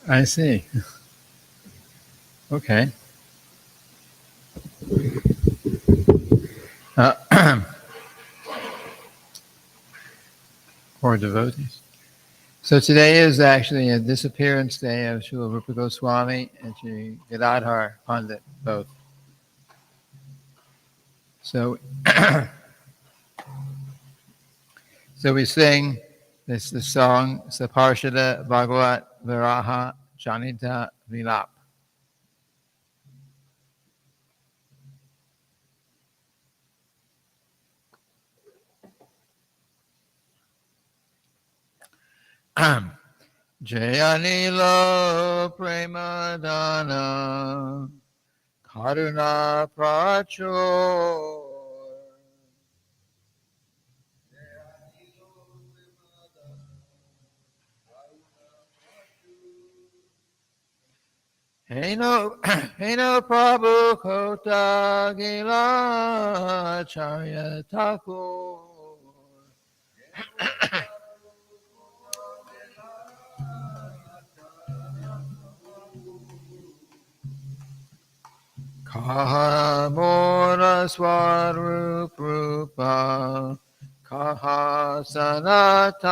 I see. Okay. Poor devotees. So today is actually a disappearance day of Srila Rupa Goswami and Srila Gadhadhara Pandit, both. So, so we sing the song Saparshada Bhagavat Viraha Janita Vilap. Jayanilo Premadana Karuna Prachur Heno Prabhu Kota Gila Charya Thakur Kaha Mora Swarup Rupa Kaha Sanatan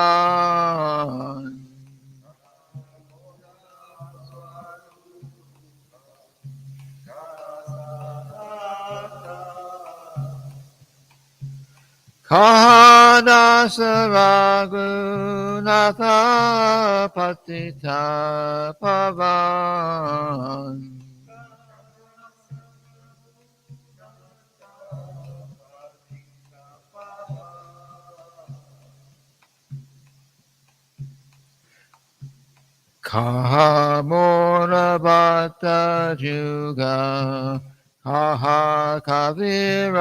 Kaha Dasa Raghunatha Patita Pavan Kaha Mora Bhatta Juga Kaha Kaviraj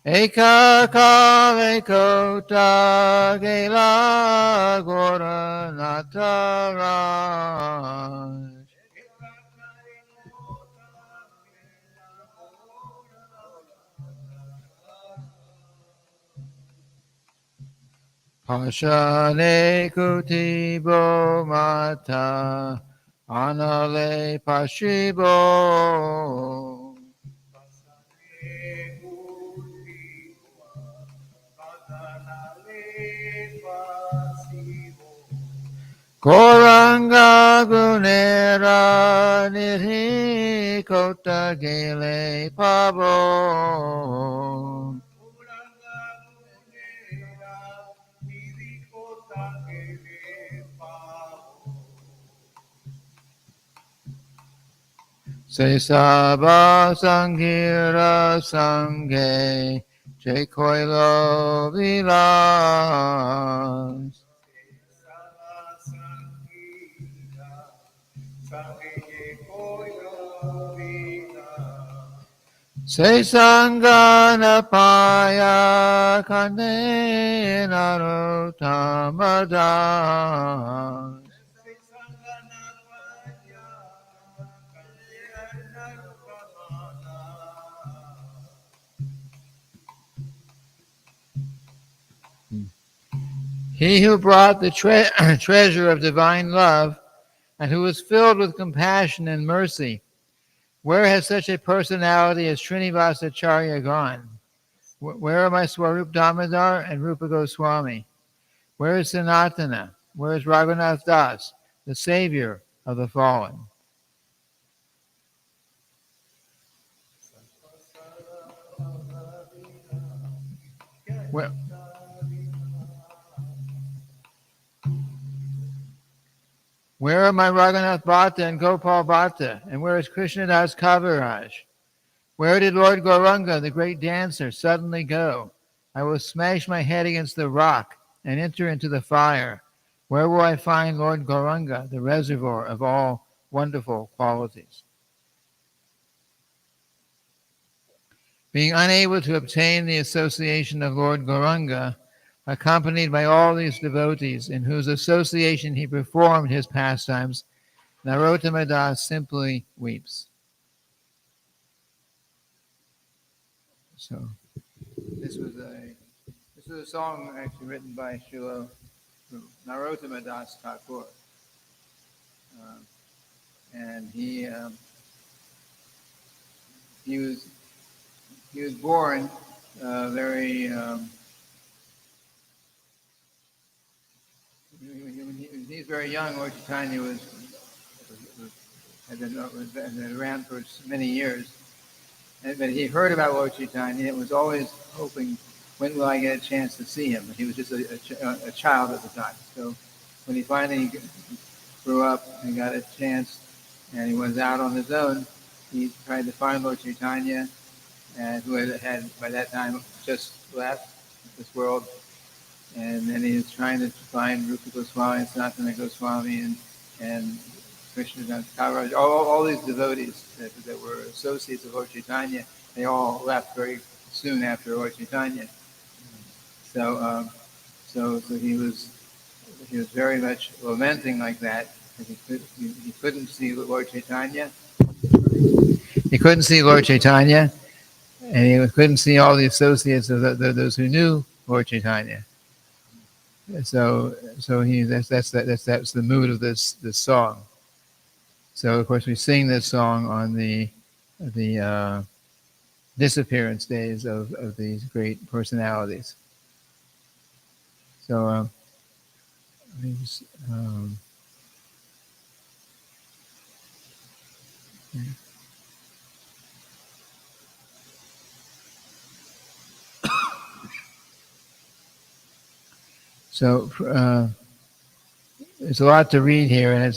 Eka Kale Kota Gela Gora Nataraj Pashane Kutibo Mata Anale Pashibo Koranga Gunera Nidhi Kota Gele Pabo Se Saba Sangira Sange Jekoilo Vilas Se Sangana Paya Kane Narotamadas He who brought the treasure of divine love and who was filled with compassion and mercy, where has such a personality as Srinivasacharya gone? Where are my Swarup Damodar and Rupa Goswami? Where is Sanatana? Where is Raghunath Das, the savior of the fallen? Where, where are my Raghunath Bhatta and Gopal Bhatta? And where is Krishnadas Kaviraj? Where did Lord Gauranga, the great dancer, suddenly go? I will smash my head against the rock and enter into the fire. Where will I find Lord Gauranga, the reservoir of all wonderful qualities? Being unable to obtain the association of Lord Gauranga, accompanied by all these devotees in whose association he performed his pastimes, Narottama Das simply weeps. So this was a song actually written by Srila Narottama Das Thakur, and he was born very when he was very young. Lord Chaitanya had been around for many years, but he heard about Lord Chaitanya and was always hoping, when will I get a chance to see him? He was just a child at the time. So when he finally grew up and got a chance, and he was out on his own, he tried to find Lord Chaitanya, and who had by that time just left this world. And then he was trying to find Rupa Goswami and Sanatana Goswami and Krishnadas Kaviraj, all these devotees that were associates of Lord Chaitanya. They all left very soon after Lord Chaitanya. So he was very much lamenting like that. He couldn't see Lord Chaitanya. He couldn't see Lord Chaitanya, and he couldn't see all the associates of those who knew Lord Chaitanya. So that's the mood of this song. So of course we sing this song on the disappearance days of these great personalities. So there's a lot to read here, and I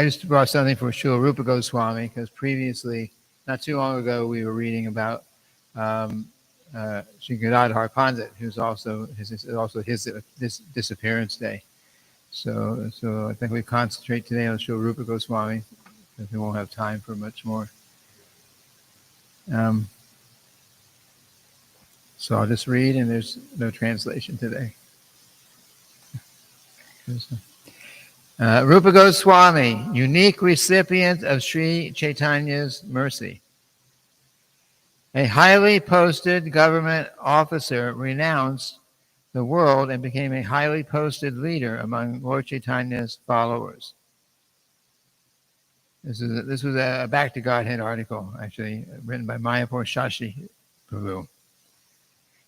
just brought something for Srila Rupa Goswami, because previously, not too long ago, we were reading about Srila Gadhadhara Pandit, who's also his disappearance day. So I think we concentrate today on Srila Rupa Goswami, because we won't have time for much more. So I'll just read, and there's no translation today. Rupa Goswami, unique recipient of Sri Chaitanya's mercy. A highly posted government officer renounced the world and became a highly posted leader among Lord Chaitanya's followers. This was a Back to Godhead article, actually, written by Mayapur Shashi Prabhu.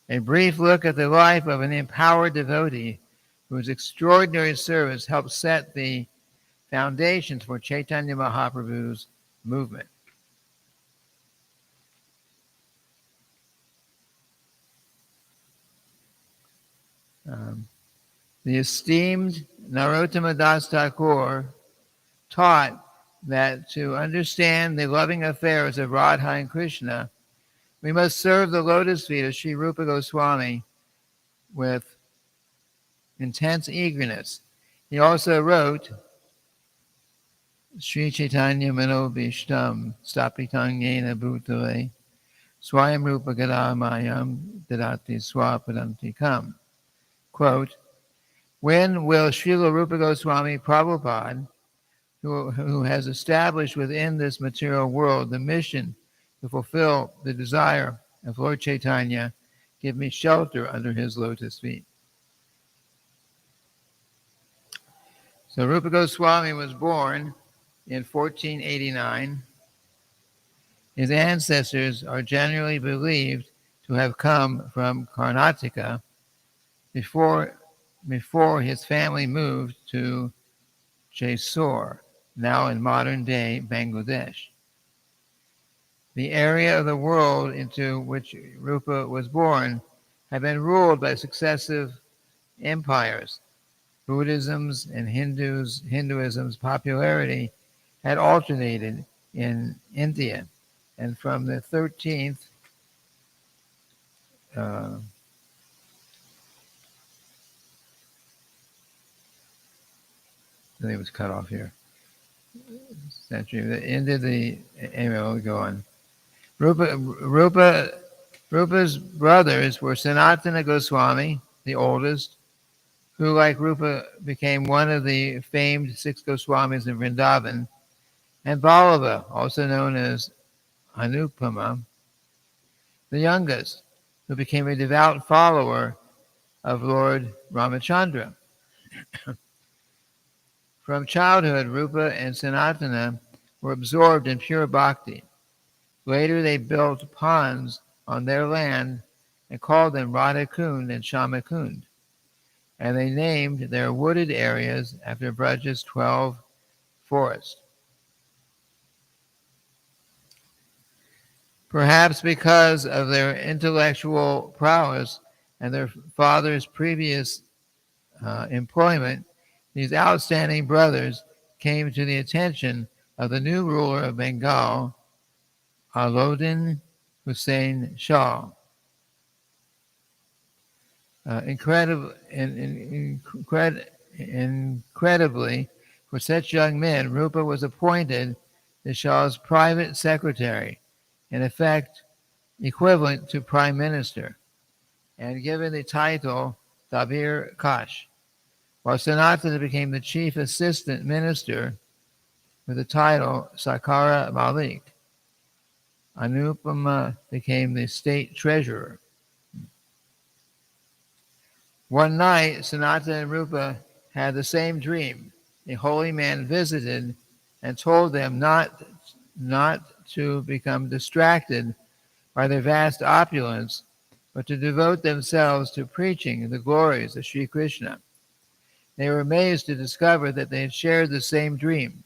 A brief look at the life of an empowered devotee whose extraordinary service helped set the foundations for Chaitanya Mahaprabhu's movement. The esteemed Narottama Das Thakur taught that to understand the loving affairs of Radha and Krishna, we must serve the lotus feet of Sri Rupa Goswami with intense eagerness. He also wrote, Sri Chaitanya Mano Bhishtam Stapitang Yena Bhutale Swayam Rupa Gadamayam Dadati Swapadantikam. Quote, when will Srila Rupa Goswami Prabhupada, who has established within this material world the mission to fulfill the desire of Lord Chaitanya, give me shelter under his lotus feet? So Rupa Goswami was born in 1489. His ancestors are generally believed to have come from Karnataka before his family moved to Jessore, now in modern-day Bangladesh. The area of the world into which Rupa was born had been ruled by successive empires. Buddhism's and Hinduism's popularity had alternated in India, and from the 13th I think it was cut off here. Century. Anyway, we'll go on. Rupa's brothers were Sanatana Goswami, the oldest, who, like Rupa, became one of the famed 6 Goswamis in Vrindavan, and Vallabha, also known as Anupama, the youngest, who became a devout follower of Lord Ramachandra. From childhood, Rupa and Sanatana were absorbed in pure bhakti. Later, they built ponds on their land and called them Radha Kund and Shama Kund, and they named their wooded areas after Braja's 12 forests. Perhaps because of their intellectual prowess and their father's previous employment, these outstanding brothers came to the attention of the new ruler of Bengal, Alauddin Hussain Shah. Incredibly, for such young men, Rupa was appointed the Shah's private secretary, in effect equivalent to prime minister, and given the title Dabir Kash, while Sanatana became the chief assistant minister with the title Sakara Malik. Anupama became the state treasurer. One night, Sanatana and Rupa had the same dream. A holy man visited and told them not to become distracted by their vast opulence, but to devote themselves to preaching the glories of Sri Krishna. They were amazed to discover that they had shared the same dream.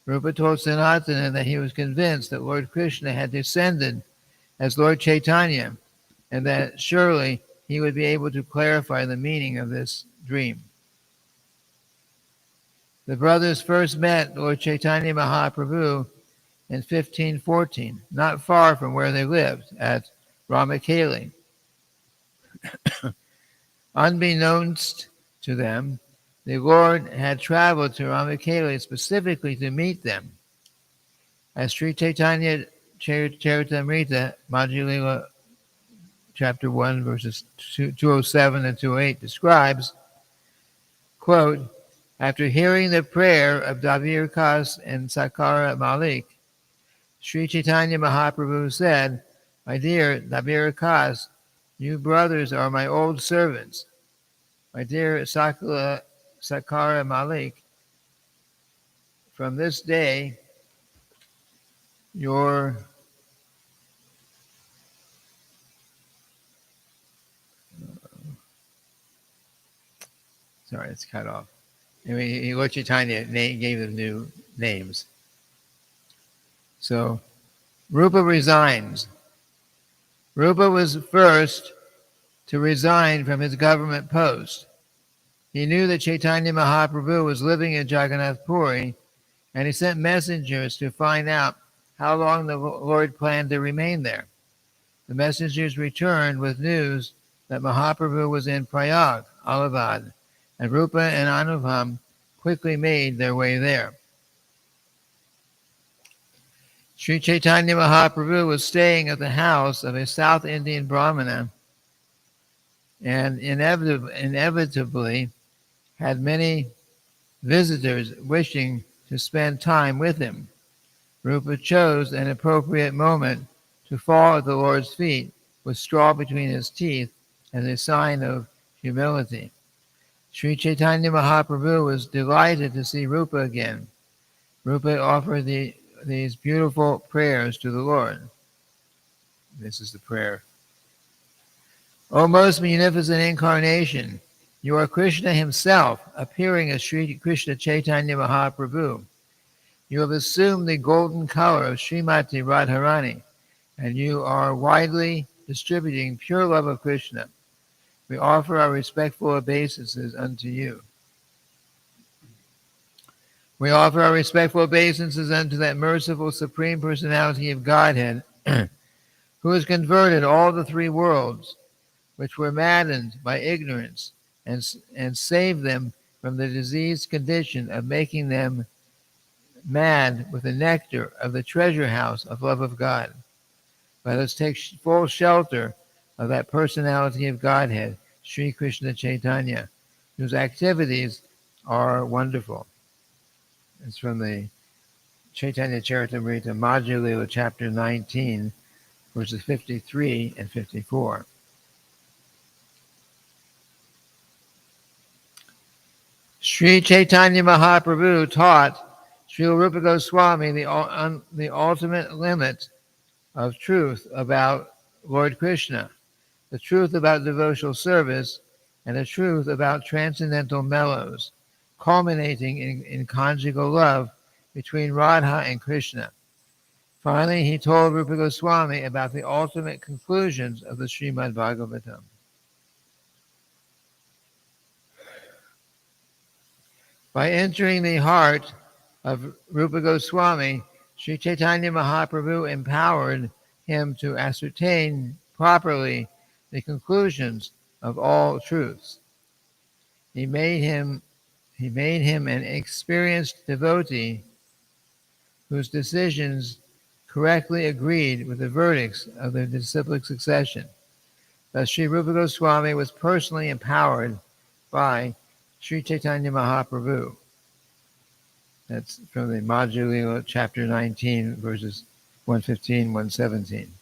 Rupa told Sanatana that he was convinced that Lord Krishna had descended as Lord Chaitanya, and that surely he would be able to clarify the meaning of this dream. The brothers first met Lord Chaitanya Mahaprabhu in 1514, not far from where they lived, at Ramakeli. Unbeknownst to them, the Lord had traveled to Ramakeli specifically to meet them. As Sri Chaitanya Charitamrita, Madhya Lila, chapter 1, verses 207 and 208 describes, quote, after hearing the prayer of Dabir Kas and Sakara Malik, Sri Chaitanya Mahaprabhu said, my dear Dabir Kas, you brothers are my old servants. My dear Sakara Malik, from this day, your sorry, it's cut off. Anyway, Lord Chaitanya gave them new names. So, Rupa resigns. Rupa was first to resign from his government post. He knew that Chaitanya Mahaprabhu was living in Jagannath Puri, and he sent messengers to find out how long the Lord planned to remain there. The messengers returned with news that Mahaprabhu was in Prayag, Allahabad, and Rupa and Anubham quickly made their way there. Sri Chaitanya Mahaprabhu was staying at the house of a South Indian Brahmana, and inevitably had many visitors wishing to spend time with him. Rupa chose an appropriate moment to fall at the Lord's feet with straw between his teeth as a sign of humility. Sri Chaitanya Mahaprabhu was delighted to see Rupa again. Rupa offered these beautiful prayers to the Lord. This is the prayer. O most munificent incarnation, you are Krishna himself, appearing as Sri Krishna Chaitanya Mahaprabhu. You have assumed the golden color of Srimati Radharani, and you are widely distributing pure love of Krishna. We offer our respectful obeisances unto you. We offer our respectful obeisances unto that merciful Supreme Personality of Godhead, who has converted all the three worlds, which were maddened by ignorance, and saved them from the diseased condition of making them mad with the nectar of the treasure house of love of God. Let us take full shelter of that personality of Godhead, Sri Krishna Chaitanya, whose activities are wonderful. It's from the Chaitanya Charitamrita, Madhya Lila, chapter 19, verses 53 and 54. Sri Chaitanya Mahaprabhu taught Srila Rupa Goswami the ultimate limit of truth about Lord Krishna, the truth about devotional service, and the truth about transcendental mellows, culminating in conjugal love between Radha and Krishna. Finally, he told Rupa Goswami about the ultimate conclusions of the Srimad Bhagavatam. By entering the heart of Rupa Goswami, Sri Chaitanya Mahaprabhu empowered him to ascertain properly the conclusions of all truths. He made him an experienced devotee whose decisions correctly agreed with the verdicts of the disciplic succession. Thus, Sri Rupa Goswami was personally empowered by Sri Chaitanya Mahaprabhu. That's from the Madhya Lila, chapter 19, verses 115, 117.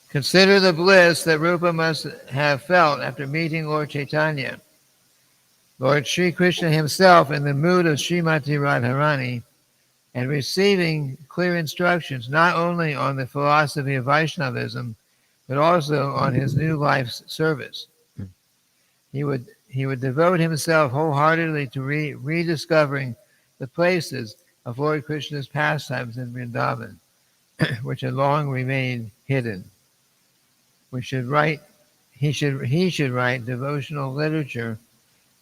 Consider the bliss that Rupa must have felt after meeting Lord Chaitanya. Lord Sri Krishna himself, in the mood of Srimati Radharani, and receiving clear instructions not only on the philosophy of Vaishnavism, but also on his new life's service. He would devote himself wholeheartedly to rediscovering the places of Lord Krishna's pastimes in Vrindavan, which had long remained hidden. He should write devotional literature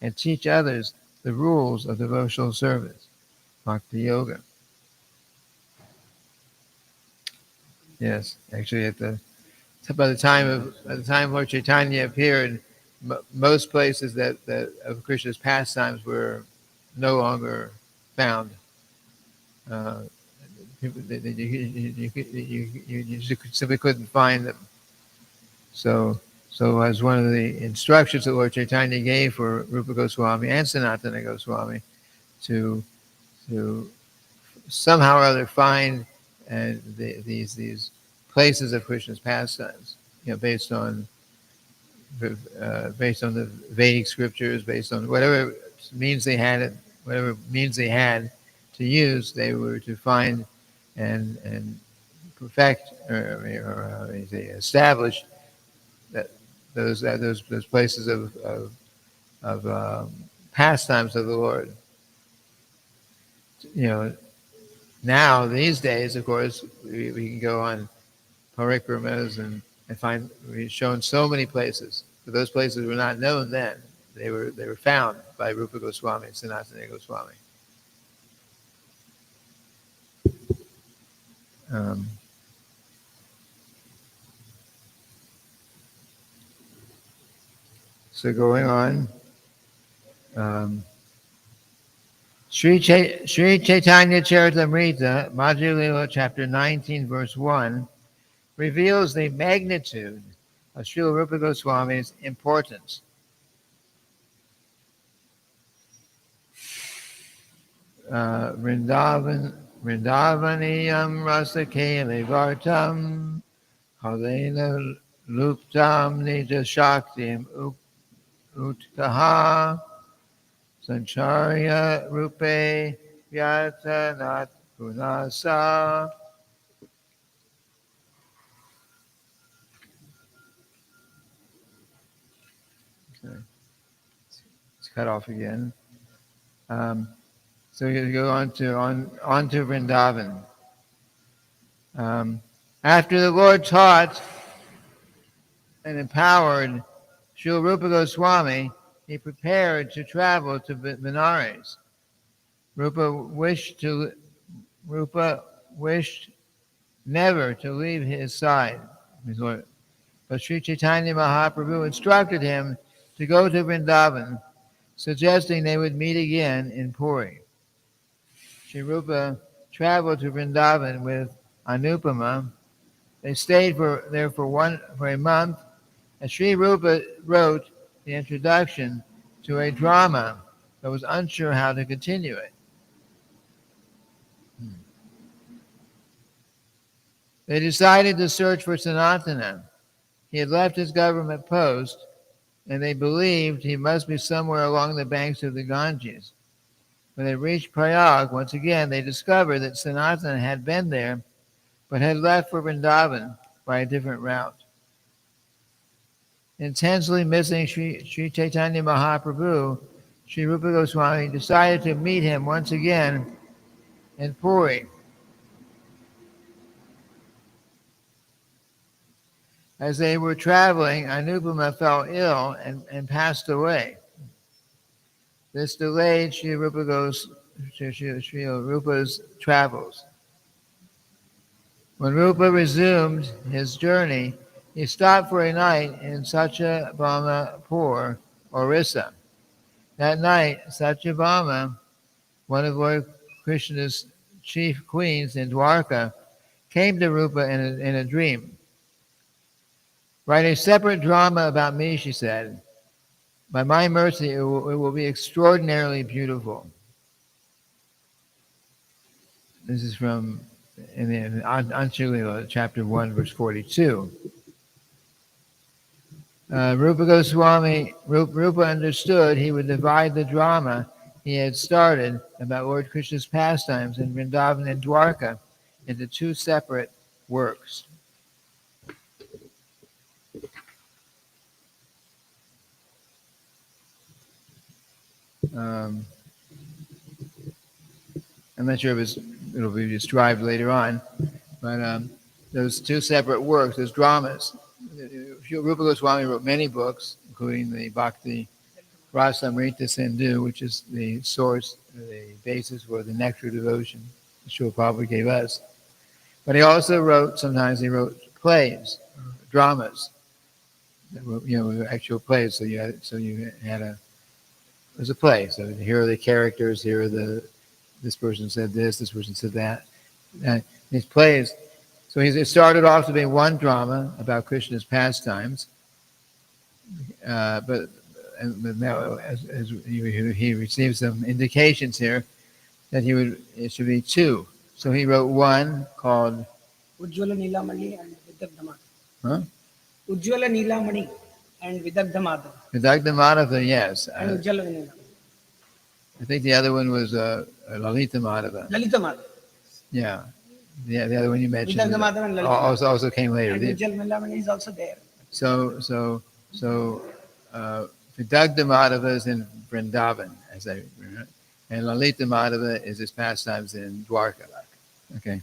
and teach others the rules of devotional service, Bhakti Yoga. Yes, actually, by the time Lord Chaitanya appeared, most places that of Krishna's pastimes were no longer found. You simply couldn't find them. So as one of the instructions that Lord Chaitanya gave for Rupa Goswami and Sanatana Goswami to somehow or other find these places of Krishna's pastimes, based on the Vedic scriptures, based on whatever means they had to use, they were to find and perfect or establish that those places of pastimes of the Lord. Now these days, of course, we can go on parikramas and find, we've shown so many places, but those places were not known then. They were found by Rupa Goswami and Sanatana Goswami. So going on, Sri Chaitanya Charitamrita, Madhya Lila, chapter 19, verse 1, reveals the magnitude of Srila Rupa Goswami's importance. Vrindavaniyam rasakele vartam halena luptam nija shaktim utkaha sancharya rupe vyatanat punasa. It's cut off again. So you go on to Vrindavan. After the Lord taught and empowered Srila Rupa Goswami, he prepared to travel to Benares. Rupa wished never to leave his side, his Lord. But Sri Chaitanya Mahaprabhu instructed him to go to Vrindavan, suggesting they would meet again in Puri. Sri Rupa traveled to Vrindavan with Anupama. They stayed there for a month, and Sri Rupa wrote the introduction to a drama, but was unsure how to continue it. They decided to search for Sanatana. He had left his government post, and they believed he must be somewhere along the banks of the Ganges. When they reached Prayag, once again, they discovered that Sanatana had been there, but had left for Vrindavan by a different route. Intensely missing Sri Chaitanya Mahaprabhu, Sri Rupa Goswami decided to meet him once again in Puri. As they were traveling, Anupama fell ill and passed away. This delayed Sri Rupa's travels. When Rupa resumed his journey, he stopped for a night in Satyabhamapur, Orissa. That night, Satyabhama, one of Lord Krishna's chief queens in Dwarka, came to Rupa in a dream. "Write a separate drama about me," she said. "By my mercy, it will be extraordinarily beautiful." This is from in Srila, chapter 1, verse 42. Rupa understood he would divide the drama he had started about Lord Krishna's pastimes in Vrindavan and Dwarka into two separate works. I'm not sure if it'll be described later on, but those two separate works, those dramas. Rupa Goswami wrote many books, including the Bhakti Rasamrita Sindhu, which is the source, the basis for the nectar devotion that Srila Prabhupada gave us. But he also sometimes he wrote plays, dramas, that were, actual plays. So it was a play. So here are the characters, this person said this person said that. These plays, so it started off to be one drama about Krishna's pastimes, but now as he received some indications here that it should be two. So he wrote one called Ujjwala Nilamani and Vidagdha Huh? Ujjwala Nilamani and Vidagdha Madhava. Vidagdha Madhava, yes. And Ujjwala Nilamani. I think the other one was Lalita Madhava. Lalita Madhava. Yeah. The other one you mentioned Vidagdha Madhava and Lalita also came later. And Ujjwala Nilamani is also there. So Vidagdha Madhava is in Vrindavan, as I remember, and Lalita Madhava is his pastimes in Dwarka. Okay.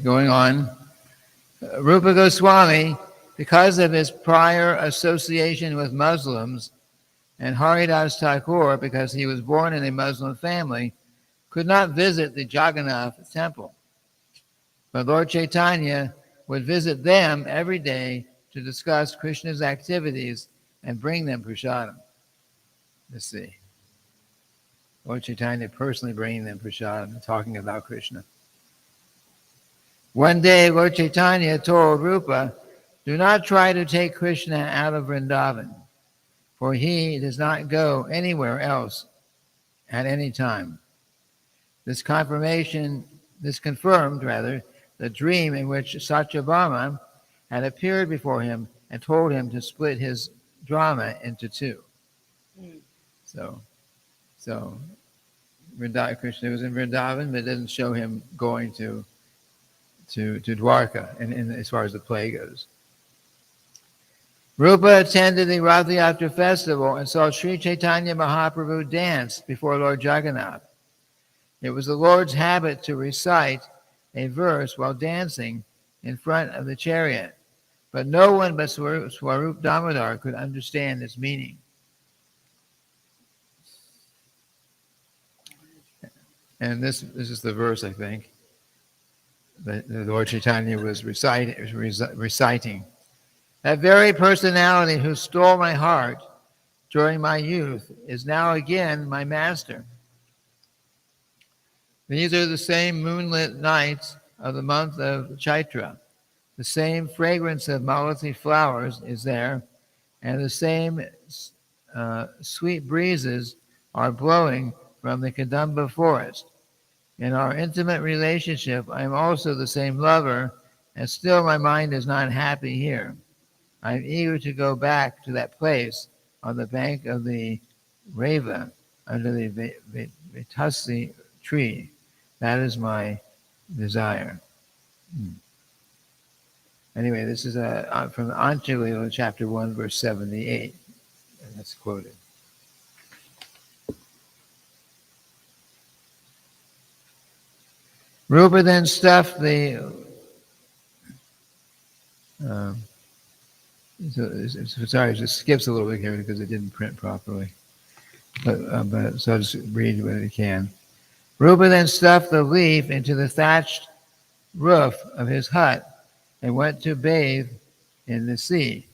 Going on. Rupa Goswami, because of his prior association with Muslims, and Haridas Thakur, because he was born in a Muslim family, could not visit the Jagannath temple. But Lord Chaitanya would visit them every day to discuss Krishna's activities and bring them prasadam. Let's see. Lord Chaitanya personally bringing them prasadam and talking about Krishna. One day, Lord Chaitanya told Rupa, "Do not try to take Krishna out of Vrindavan, for he does not go anywhere else at any time." This confirmed the dream in which Satyabhama had appeared before him and told him to split his drama into two. So Krishna was in Vrindavan, but it doesn't show him going to Dwarka, and as far as the play goes. Rupa attended the Rath Yatra festival and saw Sri Chaitanya Mahaprabhu dance before Lord Jagannath. It was the Lord's habit to recite a verse while dancing in front of the chariot, but no one but Swarup Damodar could understand its meaning. And this is the verse, I think, that the Lord Chaitanya was reciting. "That very personality who stole my heart during my youth is now again my master. These are the same moonlit nights of the month of Chaitra. The same fragrance of malati flowers is there, and the same sweet breezes are blowing from the Kadamba forest. In our intimate relationship, I am also the same lover, and still my mind is not happy here. I am eager to go back to that place on the bank of the Reva under the Vitasi tree. That is my desire. Anyway, this is from Anjali, chapter 1, verse 78. And that's quoted. Rupa then stuffed the sorry, it just skips a little bit here because it didn't print properly. But so I'll just read what it can. Rupa then stuffed the leaf into the thatched roof of his hut and went to bathe in the sea.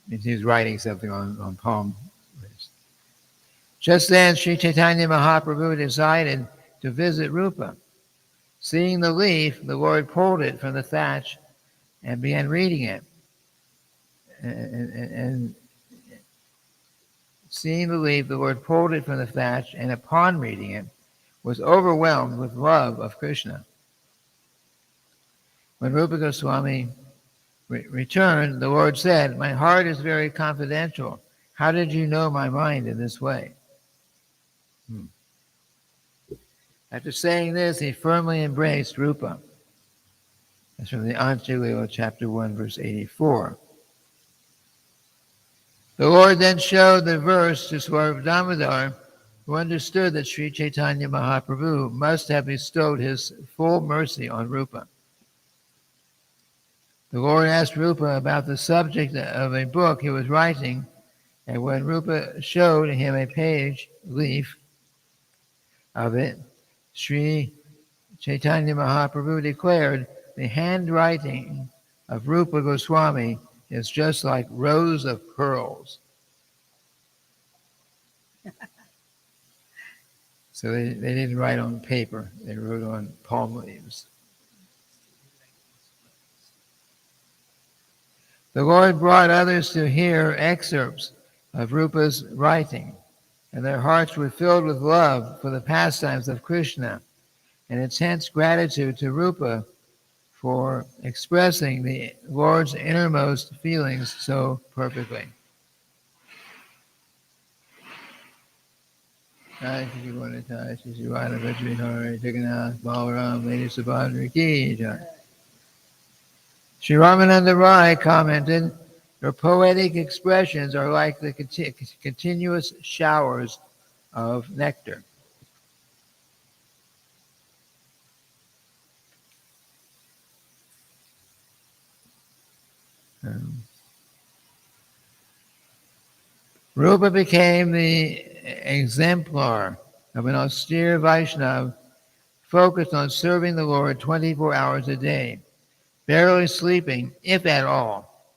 He was writing something on palm leaves. Just then, Sri Chaitanya Mahaprabhu decided to visit Rupa. Seeing the leaf, the Lord pulled it from the thatch and began reading it. And seeing the leaf, the Lord pulled it from the thatch, and upon reading it, was overwhelmed with love of Krishna. When Rupa Goswami returned, the Lord said, "My heart is very confidential. How did you know my mind in this way?" After saying this, he firmly embraced Rupa. That's from the Anjali, chapter 1, verse 84. The Lord then showed the verse to Srila Damodar, who understood that Sri Chaitanya Mahaprabhu must have bestowed his full mercy on Rupa. The Lord asked Rupa about the subject of a book he was writing, and when Rupa showed him a page leaf of it, Sri Chaitanya Mahaprabhu declared, "The handwriting of Rupa Goswami is just like rows of pearls." So they didn't write on paper, they wrote on palm leaves. The Lord brought others to hear excerpts of Rupa's writing, and their hearts were filled with love for the pastimes of Krishna and intense gratitude to Rupa for expressing the Lord's innermost feelings so perfectly. Sri Ramananda Rai commented, "Your poetic expressions are like the continuous showers of nectar." Rupa became the exemplar of an austere Vaishnava focused on serving the Lord 24 hours a day, barely sleeping, if at all.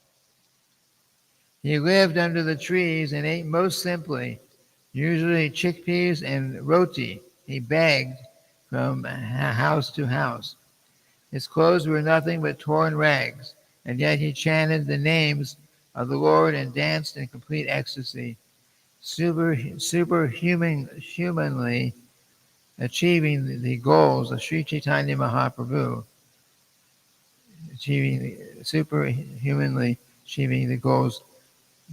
He lived under the trees and ate most simply, usually chickpeas and roti. He begged from house to house. His clothes were nothing but torn rags, and yet he chanted the names of the Lord and danced in complete ecstasy, superhumanly achieving the goals of Sri Chaitanya Mahaprabhu, superhumanly achieving the goals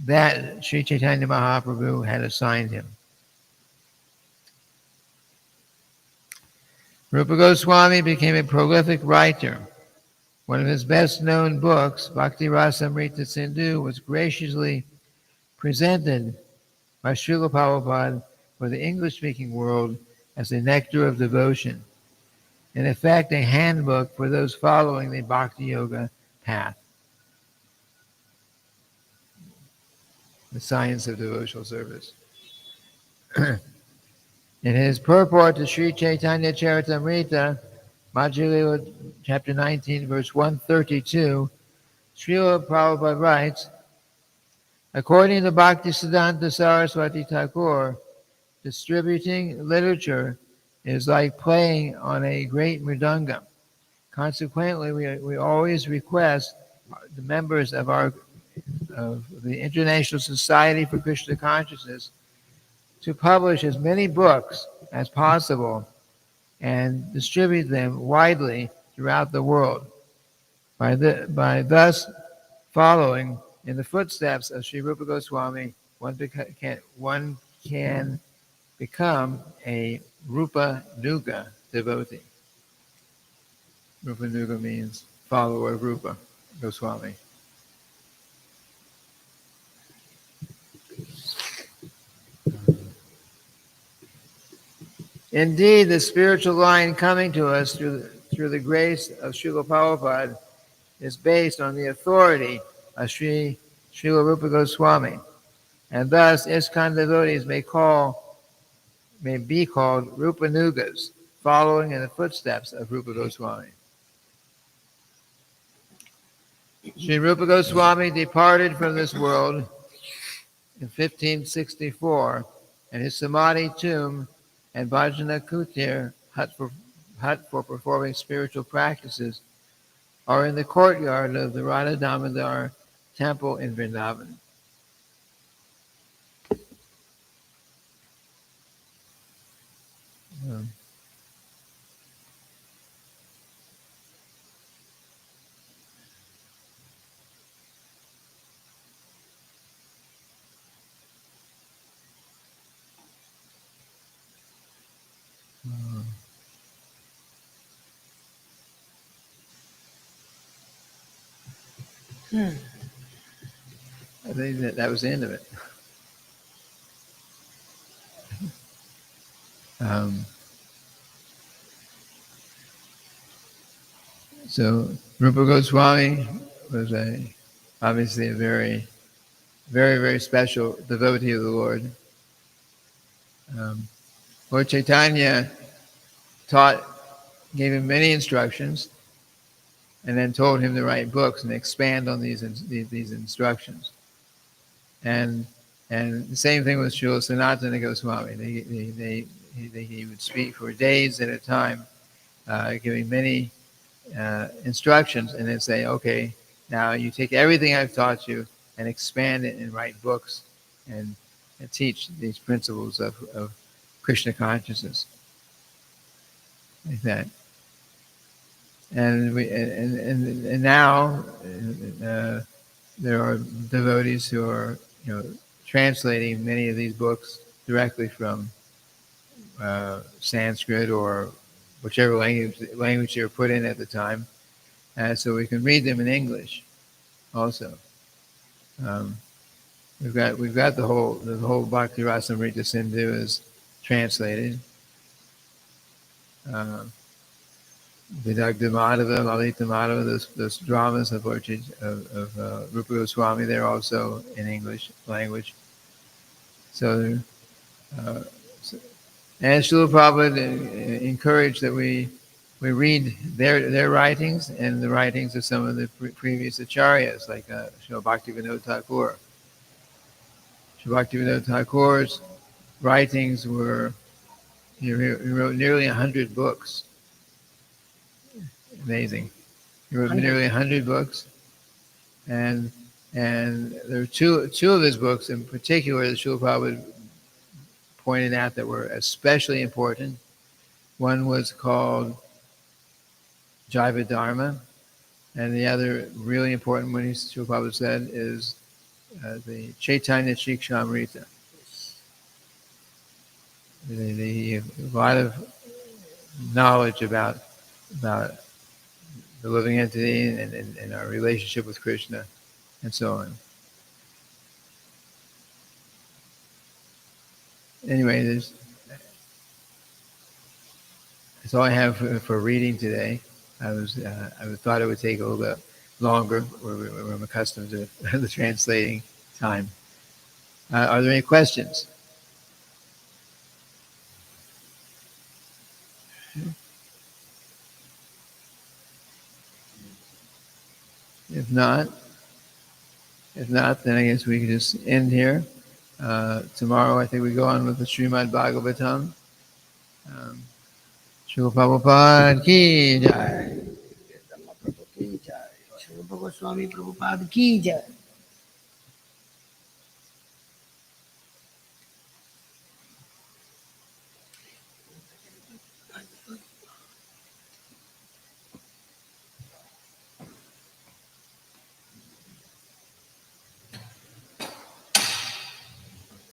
that Sri Chaitanya Mahaprabhu had assigned him. Rupa Goswami became a prolific writer. One of his best-known books, Bhakti Rasamrita Sindhu, was graciously presented by Srila Prabhupada for the English-speaking world as the nectar of devotion, in effect a handbook for those following the Bhakti Yoga path, the science of devotional service. In his purport to Sri Chaitanya Charitamrita, Madhya chapter 19, verse 132, Srila Prabhupada writes, according to Bhaktisiddhanta Saraswati Thakur, distributing literature is like playing on a great mridanga. Consequently, we always request the members of the International Society for Krishna Consciousness to publish as many books as possible and distribute them widely throughout the world. By thus following in the footsteps of Sri Rupa Goswami, one can become a Rupa Nuga devotee. Rupa Nuga means follower of Rupa Goswami. Indeed, the spiritual line coming to us through the grace of Srila Prabhupada is based on the authority of Srila Rupa Goswami, and thus ISKCON devotees may be called Rupa Nugas, following in the footsteps of Rupa Goswami. Sri Rupa Goswami departed from this world in 1564, and his Samadhi tomb and Bhajana Kutir, hut for performing spiritual practices, are in the courtyard of the Radha Damodar temple in Vrindavan. I think that was the end of it. So Rupa Goswami was obviously a very, very, very special devotee of the Lord. Lord Chaitanya gave him many instructions, and then told him to write books and expand on these instructions. And the same thing with Srila Sanatana Goswami. He would speak for days at a time, giving many instructions, and then say, okay, now you take everything I've taught you and expand it and write books and teach these principles of Krishna consciousness. Like that. And now there are devotees who are translating many of these books directly from Sanskrit or whichever language they were put in at the time, so we can read them in English also. We've got the whole Bhakti Rasamrita Sindhu is translated. Vidagdha Madhava, Lalita Madhava, those dramas of Rupa Goswami, they're also in English language. So, and Srila Prabhupada encouraged that we read their writings and the writings of some of the previous acharyas, like Srila Bhaktivinoda Thakur. Srila Bhaktivinoda Thakur's writings were, he wrote nearly 100 books. Amazing. He wrote nearly 100 books, and there are two of his books in particular that Srila Prabhupada pointed out that were especially important. One was called Jaiva Dharma, and the other really important one, Srila Prabhupada said, is the Chaitanya Shikshamrita. A lot of knowledge about the living entity and our relationship with Krishna, and so on. Anyway, that's all I have for reading today. I thought it would take a little bit longer. We're accustomed to the translating time. Are there any questions? If not, then I guess we can just end here. Tomorrow, I think we go on with the Srimad Bhagavatam. Srila Prabhupada ki jai. Srila Goswami Prabhupada ki jai.